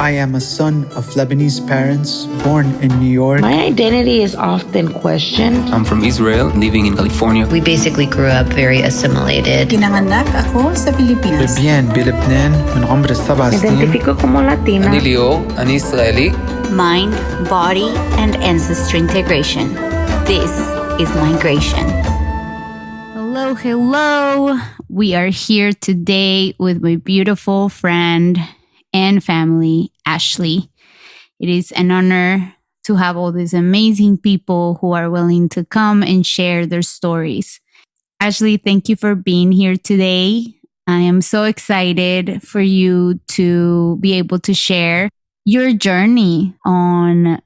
I am a son of Lebanese parents born in New York. My identity is often questioned. I'm from Israel, living in California. We basically grew up very assimilated. Pinanganak ako sa Pilipinas. ببيان بلبنان من عمر السبع سنين. Identifico como Latina. אני ליאור, אני ישראלי. Mind, body, and ancestry integration. This is migration. Hello. We are here today with my beautiful friend and family, Ashley. It is an honor to have all these amazing people who are willing to come and share their stories. Ashley, thank you for being here today. I am so excited for you to be able to share your journey on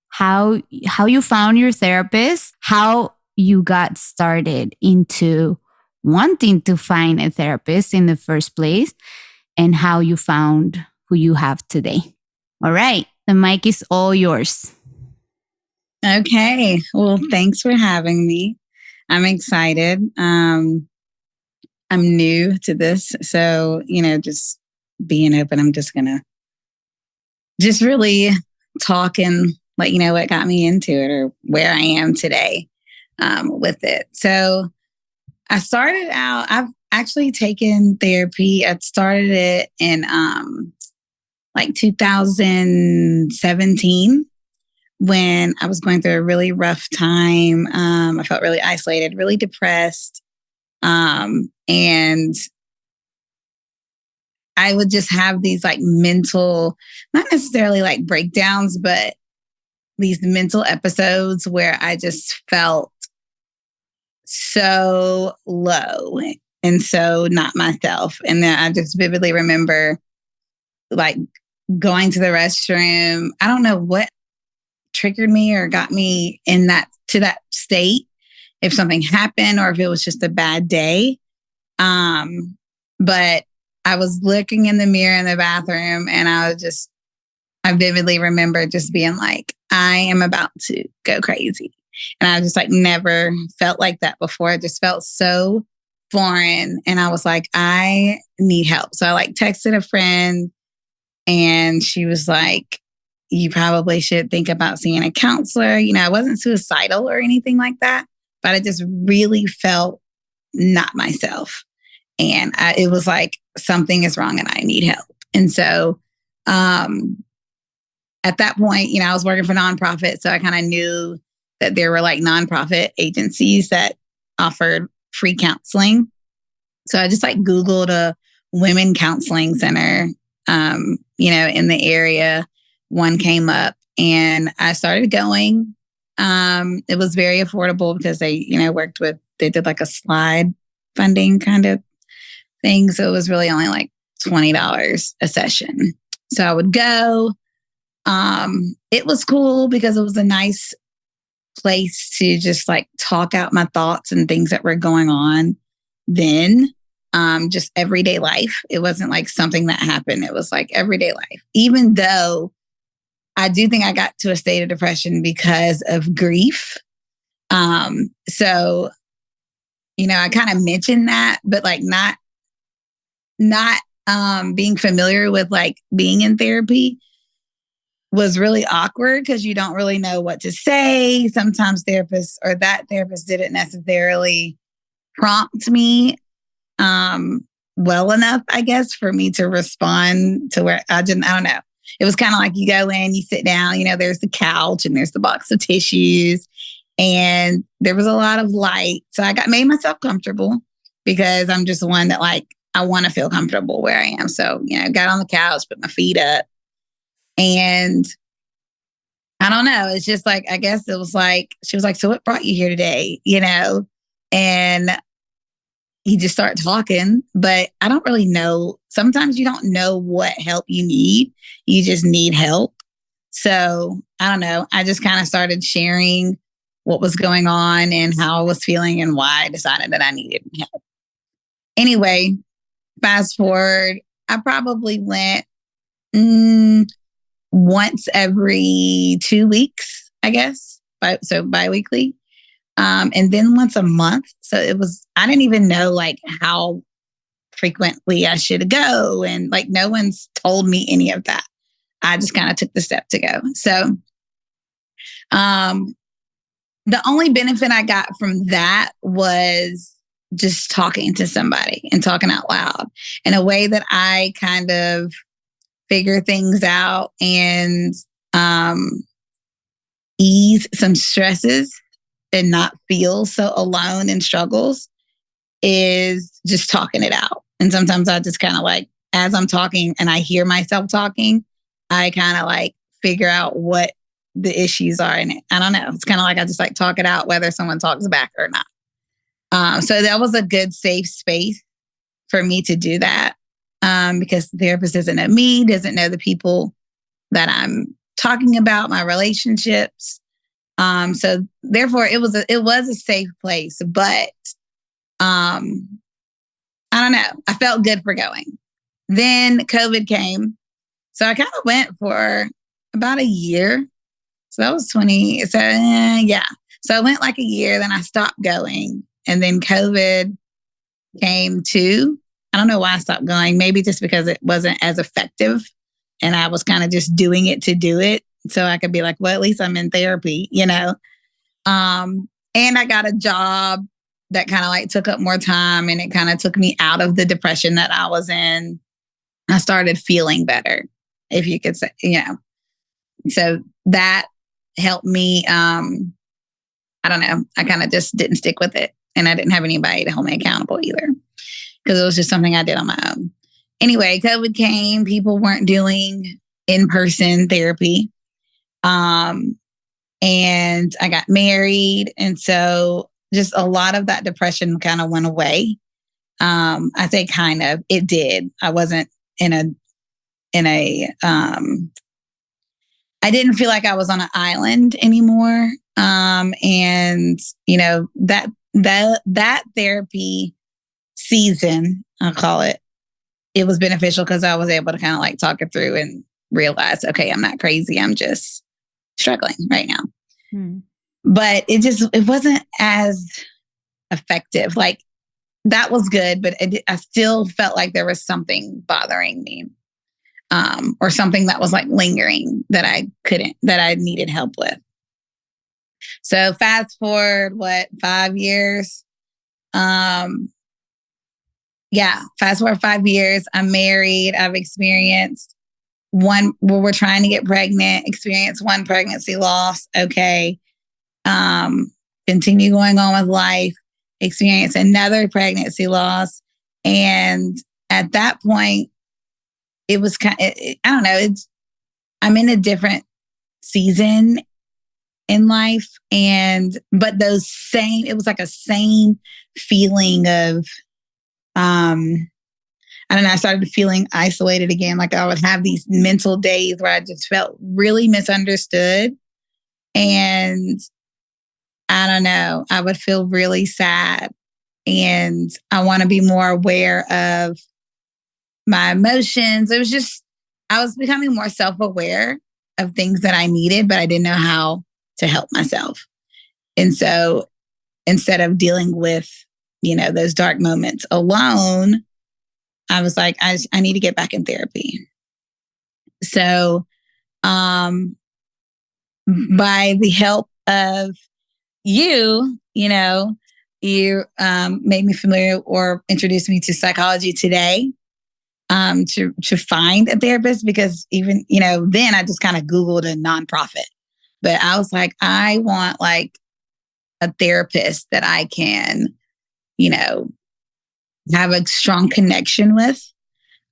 how you found your therapist, how you got started into wanting to find a therapist in the first place, and how you found who you have today. All right, the mic is all yours. Okay. Well, thanks for having me. I'm excited. I'm new to this. So, just being open, I'm just going to just really talk and let you know what got me into it or where I am today with it. So I started out, I've actually taken therapy. I started it in 2017 when I was going through a really rough time. I felt really isolated, really depressed. And I would just have these mental, not necessarily breakdowns, but these mental episodes where I just felt so low and so not myself. And then I just vividly remember going to the restroom. I don't know what triggered me or got me to that state, if something happened or if it was just a bad day. But I was looking in the mirror in the bathroom and I vividly remember just being like, I am about to go crazy. And I just never felt like that before. It just felt so foreign. And I was like, I need help. So I texted a friend and she was like, you probably should think about seeing a counselor. I wasn't suicidal or anything like that, but I just really felt not myself. And it was like, something is wrong and I need help. And so at that point, I was working for nonprofit. So I kind of knew that there were nonprofit agencies that offered free counseling. So I just Googled a women counseling center, in the area. One came up and I started going. It was very affordable because they did a slide funding kind of thing. So it was really only $20 a session. So I would go. It was cool because it was a nice place to just talk out my thoughts and things that were going on then. Just everyday life. It wasn't something that happened. It was everyday life. Even though I do think I got to a state of depression because of grief. So, I kind of mentioned that, but not being familiar with being in therapy was really awkward because you don't really know what to say. Sometimes therapists or that therapist didn't necessarily prompt me well enough, I guess, for me to respond to where I don't know. It was kind of you go in, you sit down, there's the couch and there's the box of tissues and there was a lot of light. So I made myself comfortable because I'm just one that I want to feel comfortable where I am. So, got on the couch, put my feet up. And I don't know. It's just I guess it was she was like, so what brought you here today? And you just start talking, but I don't really know. Sometimes you don't know what help you need. You just need help. So I don't know. I just kind of started sharing what was going on and how I was feeling and why I decided that I needed help. Anyway, fast forward, I probably went once every 2 weeks, I guess. So bi-weekly. And then once a month. So I didn't even know how frequently I should go. And no one's told me any of that. I just kind of took the step to go. So, the only benefit I got from that was just talking to somebody and talking out loud in a way that I kind of figure things out and ease some stresses and not feel so alone in struggles is just talking it out. And sometimes I just kind of like, as I'm talking and I hear myself talking, I kind of like figure out what the issues are in it. I don't know. It's kind of like I just like talk it out, whether someone talks back or not. So that was a good safe space for me to do that, because the therapist doesn't know me, doesn't know the people that I'm talking about, my relationships. So therefore, it was a safe place. But I don't know. I felt good for going. Then COVID came, so I kind of went for about a year. So that was 20. So yeah. So I went like a year, then I stopped going. And then COVID came too. I don't know why I stopped going. Maybe just because it wasn't as effective. And I was kind of just doing it to do it. So I could be like, well, at least I'm in therapy, you know? And I got a job that kind of like took up more time, and it kind of took me out of the depression that I was in. I started feeling better, if you could say, you know. So that helped me. I don't know. I kind of just didn't stick with it. And I didn't have anybody to hold me accountable either, because it was just something I did on my own. Anyway, COVID came. People weren't doing in-person therapy. And I got married. And so just a lot of that depression kind of went away. I say kind of, it did. I wasn't I didn't feel like I was on an island anymore. And you know, that therapy season, I'll call it, it was beneficial because I was able to kind of like talk it through and realize, okay, I'm not crazy. I'm just struggling right now. But it wasn't as effective. Like, that was good, but I still felt like there was something bothering me, or something that was like lingering that I needed help with. So fast forward, 5 years? Fast forward 5 years. I'm married. I've experienced we're trying to get pregnant, experienced one pregnancy loss. Okay. Continue going on with life, experience another pregnancy loss. And at that point, it was kind of, I don't know, I'm in a different season in life. But it was like a same feeling of, I don't know, I started feeling isolated again. Like I would have these mental days where I just felt really misunderstood. And I don't know, I would feel really sad. And I want to be more aware of my emotions. It was just, I was becoming more self-aware of things that I needed, but I didn't know how to help myself. And so instead of dealing with, you know, those dark moments alone, I was like, I need to get back in therapy. So, by the help of you know, you made me familiar or introduced me to Psychology Today, to find a therapist, because even, you know, then I just kind of Googled a nonprofit, but I was like, I want like a therapist that I can, you know, have a strong connection with,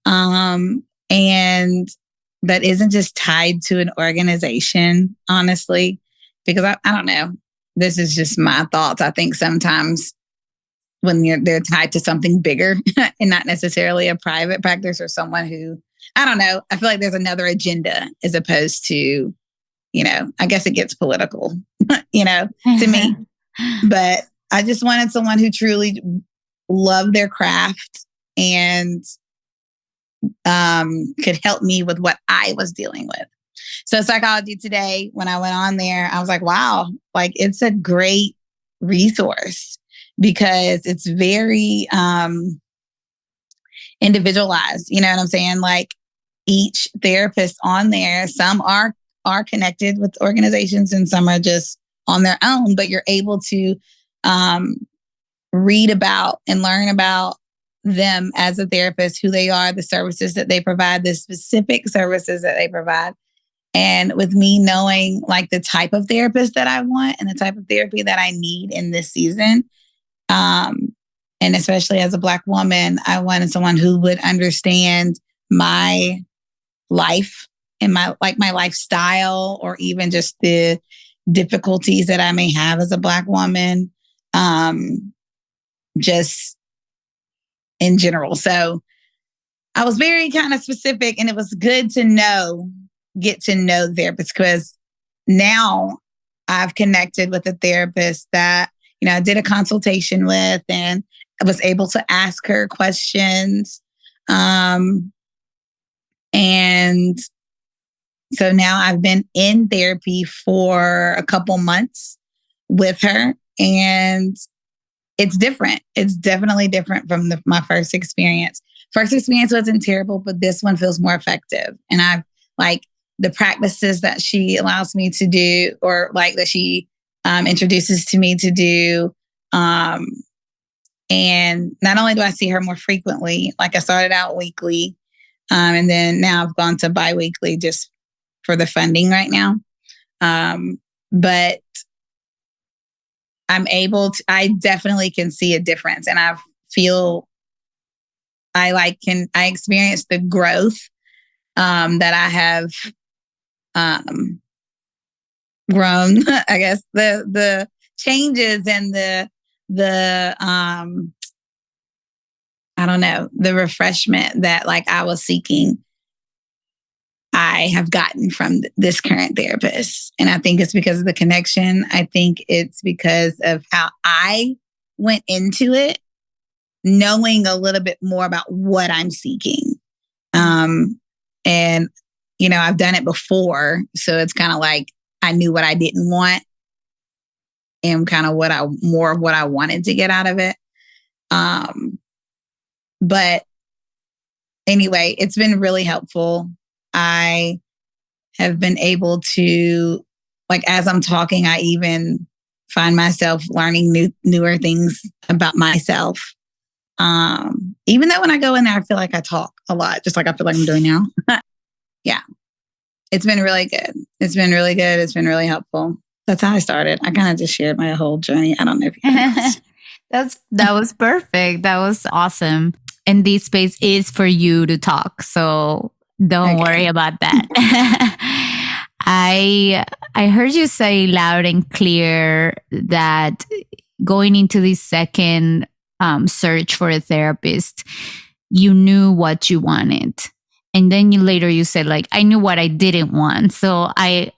and that isn't just tied to an organization, honestly, because I don't know. This is just my thoughts. I think sometimes when they're tied to something bigger and not necessarily a private practice or someone who, I don't know, I feel like there's another agenda as opposed to, you know, I guess it gets political, you know, to me. But I just wanted someone who truly loved their craft and could help me with what I was dealing with. So Psychology Today, when I went on there, I was like, wow, like it's a great resource because it's very individualized. You know what I'm saying? Like each therapist on there, some are connected with organizations and some are just on their own, but you're able to read about and learn about them as a therapist, who they are, the services that they provide, the specific services that they provide. And with me knowing like the type of therapist that I want and the type of therapy that I need in this season, and especially as a Black woman, I wanted someone who would understand my life and my lifestyle, or even just the difficulties that I may have as a Black woman, just in general. So I was very kind of specific, and it was good to get to know therapists, because now I've connected with a therapist that, I did a consultation with, and I was able to ask her questions. And so now I've been in therapy for a couple months with her, and it's different. It's definitely different from my first experience. First experience wasn't terrible, but this one feels more effective. And I've like the practices that she allows me to do, or like that she introduces to me to do. And not only do I see her more frequently, like I started out weekly, and then now I've gone to biweekly just for the funding right now. But I definitely can see a difference, and I experience the growth that I have grown. I guess the changes and the I don't know, the refreshment that like I was seeking, I have gotten from this current therapist. And I think it's because of the connection. I think it's because of how I went into it, knowing a little bit more about what I'm seeking. And, I've done it before. So it's kind of like I knew what I didn't want and kind of more of what I wanted to get out of it. But anyway, it's been really helpful. I have been able to, like, as I'm talking, I even find myself learning newer things about myself. Even though when I go in there, I feel like I talk a lot, just like I feel like I'm doing now. Yeah. It's been really good. It's been really good. It's been really helpful. That's how I started. I kind of just shared my whole journey. I don't know if you That was perfect. That was awesome. And this space is for you to talk. So don't worry about that. I heard you say loud and clear that going into this second search for a therapist, you knew what you wanted. And then you said, like, I knew what I didn't want. So it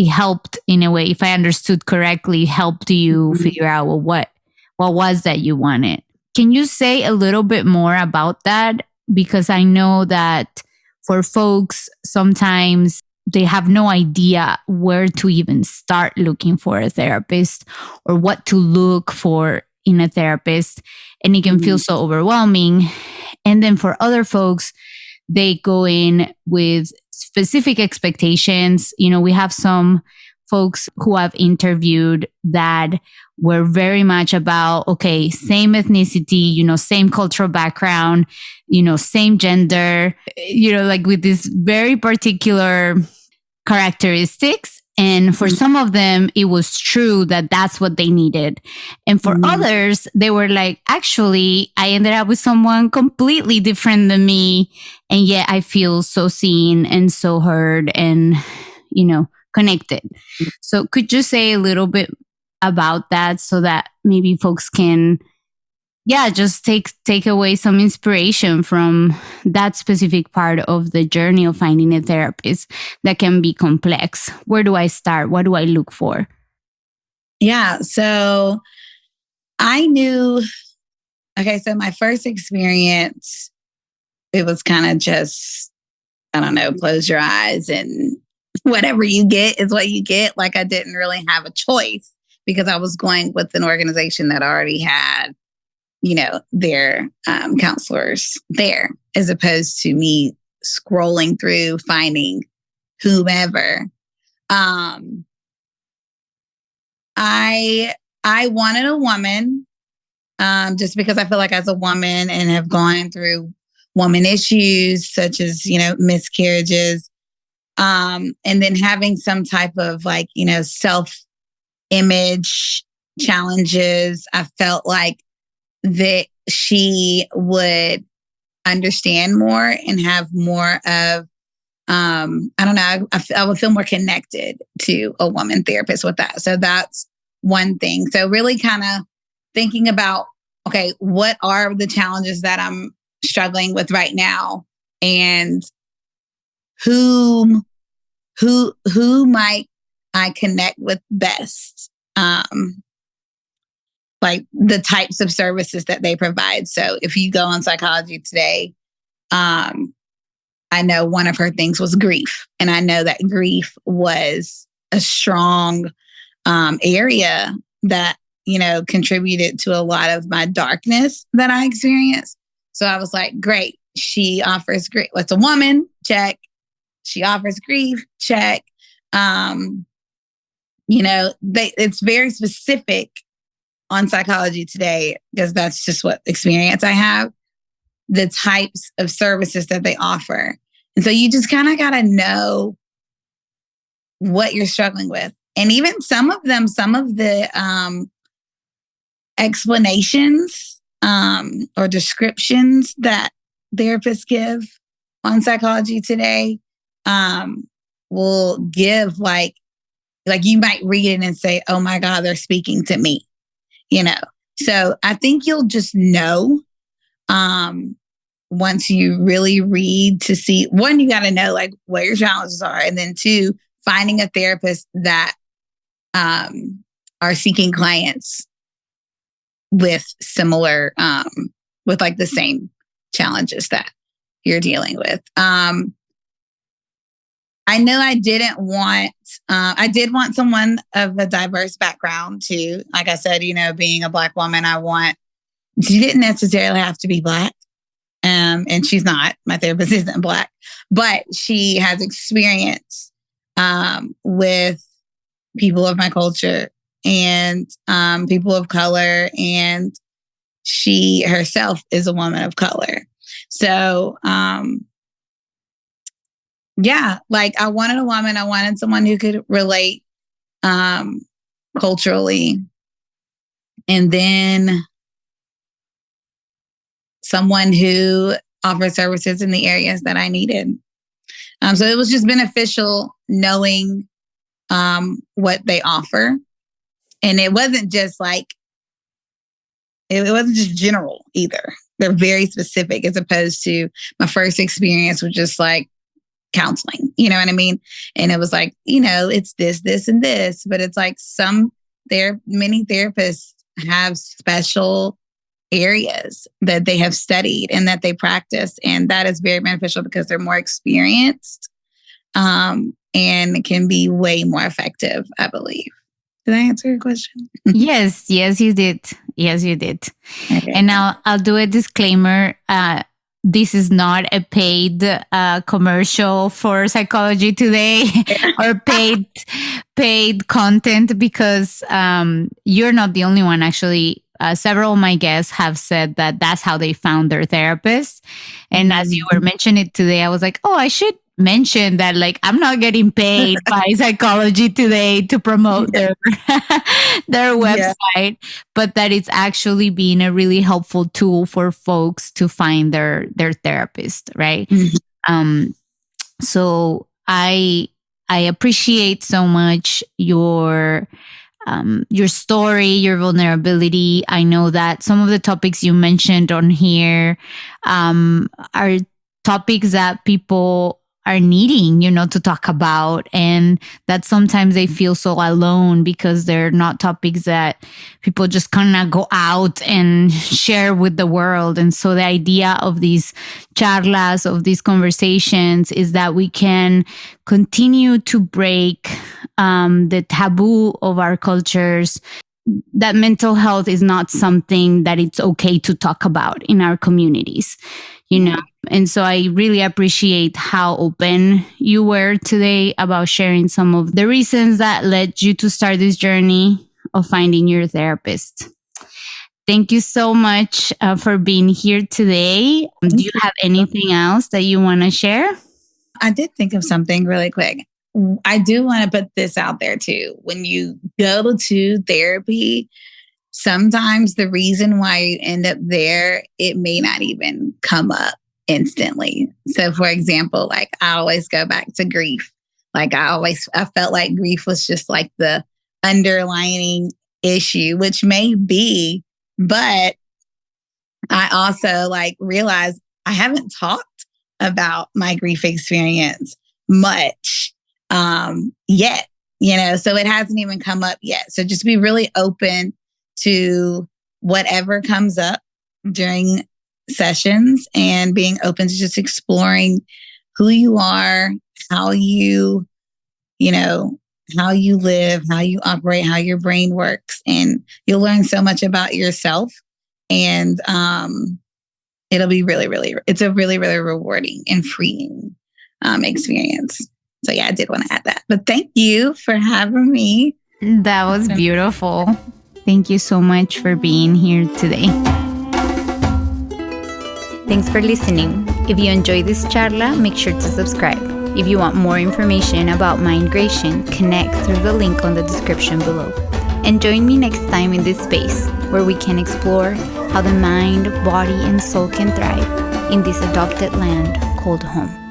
helped in a way, if I understood correctly, helped you figure out what was that you wanted. Can you say a little bit more about that? Because I know that for folks, sometimes they have no idea where to even start looking for a therapist or what to look for in a therapist. And it can feel so overwhelming. And then for other folks, they go in with specific expectations. We have some folks who I've interviewed that were very much about, okay, same ethnicity, same cultural background, same gender, like with these very particular characteristics. And for some of them, it was true that that's what they needed. And for others, they were like, actually, I ended up with someone completely different than me. And yet I feel so seen and so heard and, connected. So could you say a little bit about that so that maybe folks can, just take away some inspiration from that specific part of the journey of finding a therapist that can be complex? Where do I start? What do I look for? Yeah. So I knew, so my first experience, it was kind of just, I don't know, close your eyes and whatever you get is what you get. Like I didn't really have a choice because I was going with an organization that already had, their counselors there, as opposed to me scrolling through, finding whomever. I wanted a woman, just because I feel like as a woman and have gone through woman issues such as, miscarriages, and then having some type of like, self-image challenges, I felt like that she would understand more and have more of, I don't know, I would feel more connected to a woman therapist with that. So that's one thing. So really kind of thinking about, okay, what are the challenges that I'm struggling with right now, and who might I connect with best? Like the types of services that they provide. So if you go on Psychology Today, I know one of her things was grief. And I know that grief was a strong area that, contributed to a lot of my darkness that I experienced. So I was like, great. She offers grief. It's a woman, check. She offers grief, check. It's very specific on Psychology Today, because that's just what experience I have, the types of services that they offer. And so you just kind of got to know what you're struggling with. And even some of the explanations or descriptions that therapists give on Psychology Today will give like you might read it and say, oh my God, they're speaking to me. So I think you'll just know once you really read to see, one, you got to know like what your challenges are. And then two, finding a therapist that are seeking clients with similar, with like the same challenges that you're dealing with. I know I did want someone of a diverse background too. Like I said, being a Black woman, she didn't necessarily have to be Black. And she's not, my therapist isn't Black, but she has experience, with people of my culture and, people of color. And she herself is a woman of color. So, yeah, like I wanted a woman. I wanted someone who could relate culturally. And then someone who offered services in the areas that I needed. So it was just beneficial knowing what they offer. And it wasn't just like, it wasn't just general either. They're very specific, as opposed to my first experience was just like counseling, you know what I mean? And it was like, it's this, and this, but it's like many therapists have special areas that they have studied and that they practice. And that is very beneficial because they're more experienced, and can be way more effective, I believe. Did I answer your question? Yes, you did. Yes, you did. Okay. And now I'll do a disclaimer. This is not a paid commercial for Psychology Today or paid content, because you're not the only one. Actually, several of my guests have said that that's how they found their therapist. And as you were mentioning it today, I was like, oh, I should mention that, like, I'm not getting paid by Psychology Today to promote their website, but that it's actually been a really helpful tool for folks to find their therapist, right? Mm-hmm. So I appreciate so much your story, your vulnerability. I know that some of the topics you mentioned on here are topics that people are needing, to talk about, and that sometimes they feel so alone because they're not topics that people just kind of go out and share with the world. And so the idea of these charlas, of these conversations, is that we can continue to break the taboo of our cultures, that mental health is not something that it's okay to talk about in our communities. you know. And so I really appreciate how open you were today about sharing some of the reasons that led you to start this journey of finding your therapist. Thank you so much for being here today. Do you have anything else that you want to share? I did think of something really quick. I do want to put this out there too. When you go to therapy, sometimes the reason why you end up there, it may not even come up instantly. So for example, like I always go back to grief. Like I felt like grief was just like the underlining issue, which may be, but I also like realized I haven't talked about my grief experience much yet, you know, so it hasn't even come up yet. So just be really open to whatever comes up during sessions and being open to just exploring who you are, how you live, how you operate, how your brain works. And you'll learn so much about yourself. And it'll be it's a really, really rewarding and freeing experience. So yeah, I did want to add that. But thank you for having me. That was beautiful. Thank you so much for being here today. Thanks for listening. If you enjoyed this charla, make sure to subscribe. If you want more information about Mindgration, connect through the link on the description below. And join me next time in this space where we can explore how the mind, body, and soul can thrive in this adopted land called home.